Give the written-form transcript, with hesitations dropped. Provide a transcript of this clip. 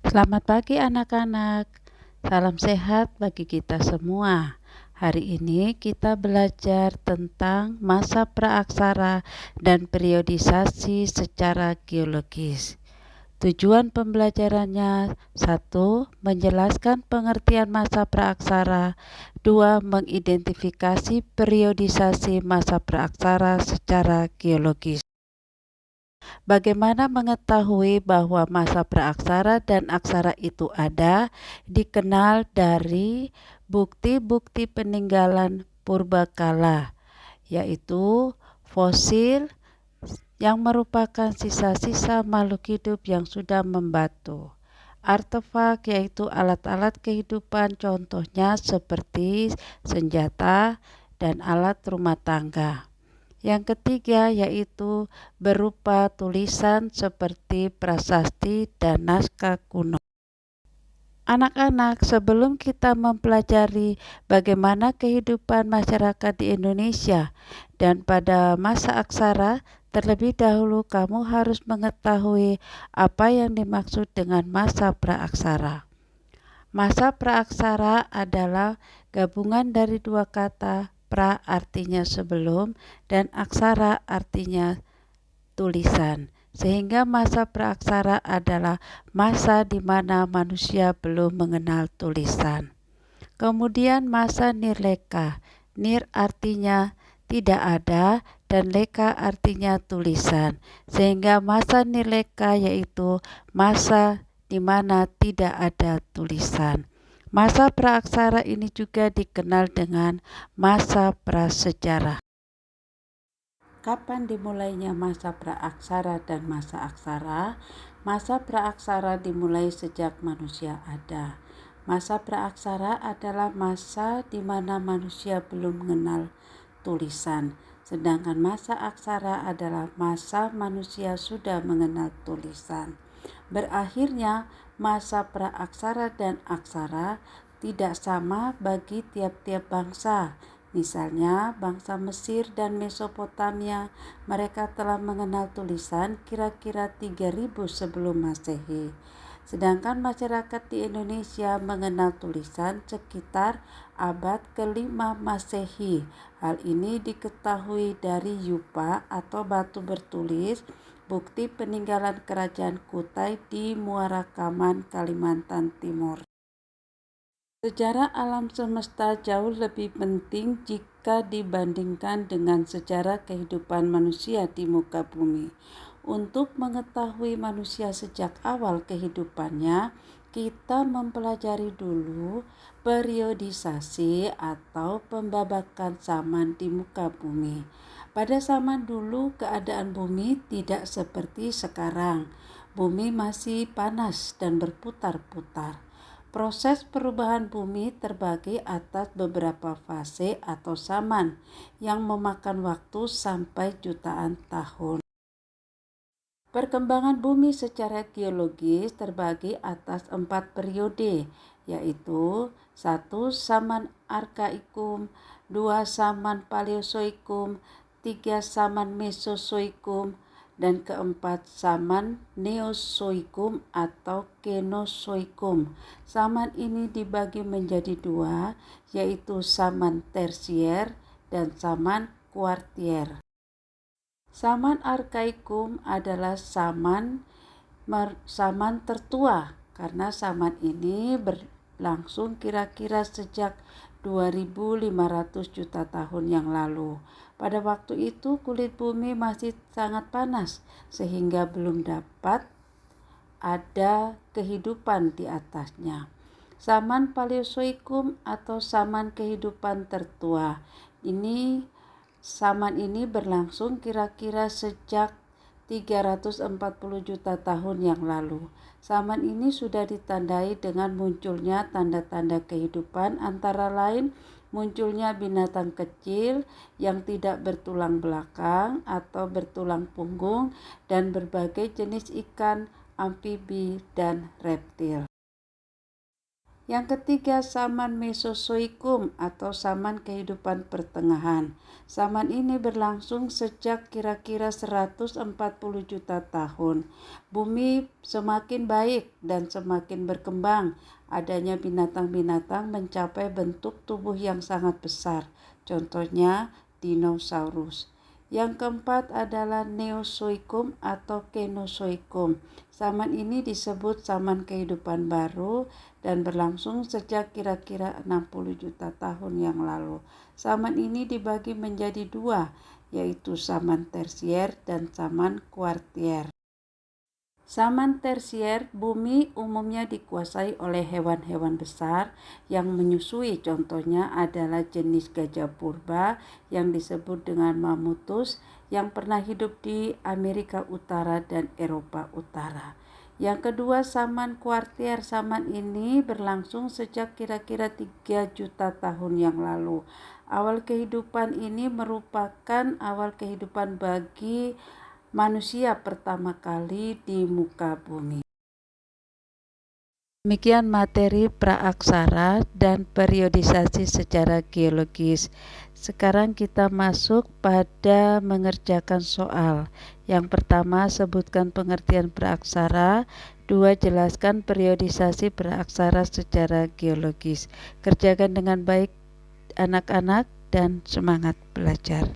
Selamat pagi anak-anak, salam sehat bagi kita semua. Hari ini kita belajar tentang masa praaksara dan periodisasi secara geologis. Tujuan pembelajarannya: 1. Menjelaskan pengertian masa praaksara. 2. Mengidentifikasi periodisasi masa praaksara secara geologis. Bagaimana mengetahui bahwa masa praaksara dan aksara itu ada? Dikenal dari bukti-bukti peninggalan purbakala, yaitu fosil yang merupakan sisa-sisa makhluk hidup yang sudah membatu. Artefak yaitu alat-alat kehidupan, contohnya seperti senjata dan alat rumah tangga. Yang ketiga yaitu berupa tulisan seperti prasasti dan naskah kuno. Anak-anak, sebelum kita mempelajari bagaimana kehidupan masyarakat di Indonesia dan pada masa aksara, terlebih dahulu kamu harus mengetahui apa yang dimaksud dengan masa praaksara. Masa praaksara adalah gabungan dari dua kata. Pra artinya sebelum dan aksara artinya tulisan. Sehingga masa praaksara adalah masa di mana manusia belum mengenal tulisan. Kemudian masa nirleka. Nir artinya tidak ada dan leka artinya tulisan. Sehingga masa nirleka yaitu masa di mana tidak ada tulisan. Masa praaksara ini juga dikenal dengan masa prasejarah. Kapan dimulainya masa praaksara dan masa aksara? Masa praaksara dimulai sejak manusia ada. Masa praaksara adalah masa di mana manusia belum mengenal tulisan, sedangkan masa aksara adalah masa manusia sudah mengenal tulisan. Berakhirnya masa praaksara dan aksara tidak sama bagi tiap-tiap bangsa. Misalnya bangsa Mesir dan Mesopotamia, mereka telah mengenal tulisan kira-kira 3000 sebelum Masehi. Sedangkan masyarakat di Indonesia mengenal tulisan sekitar abad ke-5 Masehi. Hal ini diketahui dari yupa atau batu bertulis, bukti peninggalan kerajaan Kutai di Muara Kaman, Kalimantan Timur. Sejarah alam semesta jauh lebih penting jika dibandingkan dengan sejarah kehidupan manusia di muka bumi. Untuk mengetahui manusia sejak awal kehidupannya, kita mempelajari dulu periodisasi atau pembabakan zaman di muka bumi. Pada zaman dulu, keadaan bumi tidak seperti sekarang. Bumi masih panas dan berputar-putar. Proses perubahan bumi terbagi atas beberapa fase atau zaman yang memakan waktu sampai jutaan tahun. Perkembangan bumi secara geologis terbagi atas 4 periode, yaitu 1. Zaman Arkaikum, 2. Zaman Paleozoikum, 3. Zaman Mesozoikum, dan keempat zaman Neozoikum atau Kenozoikum. Zaman ini dibagi menjadi dua, yaitu zaman tersier dan zaman kuartier. Zaman Arkaikum adalah zaman tertua karena zaman ini berlangsung kira-kira sejak 2500 juta tahun yang lalu. Pada waktu itu kulit bumi masih sangat panas sehingga belum dapat ada kehidupan di atasnya. Zaman Paleozoikum atau zaman kehidupan tertua. Zaman ini berlangsung kira-kira sejak 340 juta tahun yang lalu. Zaman ini sudah ditandai dengan munculnya tanda-tanda kehidupan, antara lain munculnya binatang kecil yang tidak bertulang belakang atau bertulang punggung dan berbagai jenis ikan, amfibi, dan reptil. Yang ketiga, zaman Mesozoikum atau zaman kehidupan pertengahan. Zaman ini berlangsung sejak kira-kira 140 juta tahun. Bumi semakin baik dan semakin berkembang. Adanya binatang-binatang mencapai bentuk tubuh yang sangat besar. Contohnya dinosaurus. Yang keempat adalah Neozoikum atau Kenozoikum. Zaman ini disebut zaman kehidupan baru dan berlangsung sejak kira-kira 60 juta tahun yang lalu. Zaman ini dibagi menjadi dua, yaitu zaman tersier dan zaman kuartier. Zaman tersier, bumi umumnya dikuasai oleh hewan-hewan besar yang menyusui. Contohnya adalah jenis gajah purba yang disebut dengan Mammuthus yang pernah hidup di Amerika Utara dan Eropa Utara. Yang kedua, zaman kuartier. Zaman ini berlangsung sejak kira-kira 3 juta tahun yang lalu. Awal kehidupan ini merupakan awal kehidupan bagi manusia pertama kali di muka bumi. Demikian materi praaksara dan periodisasi secara geologis. Sekarang kita masuk pada mengerjakan soal. Yang pertama, sebutkan pengertian praaksara. 2. Jelaskan periodisasi praaksara secara geologis. Kerjakan dengan baik anak-anak dan semangat belajar.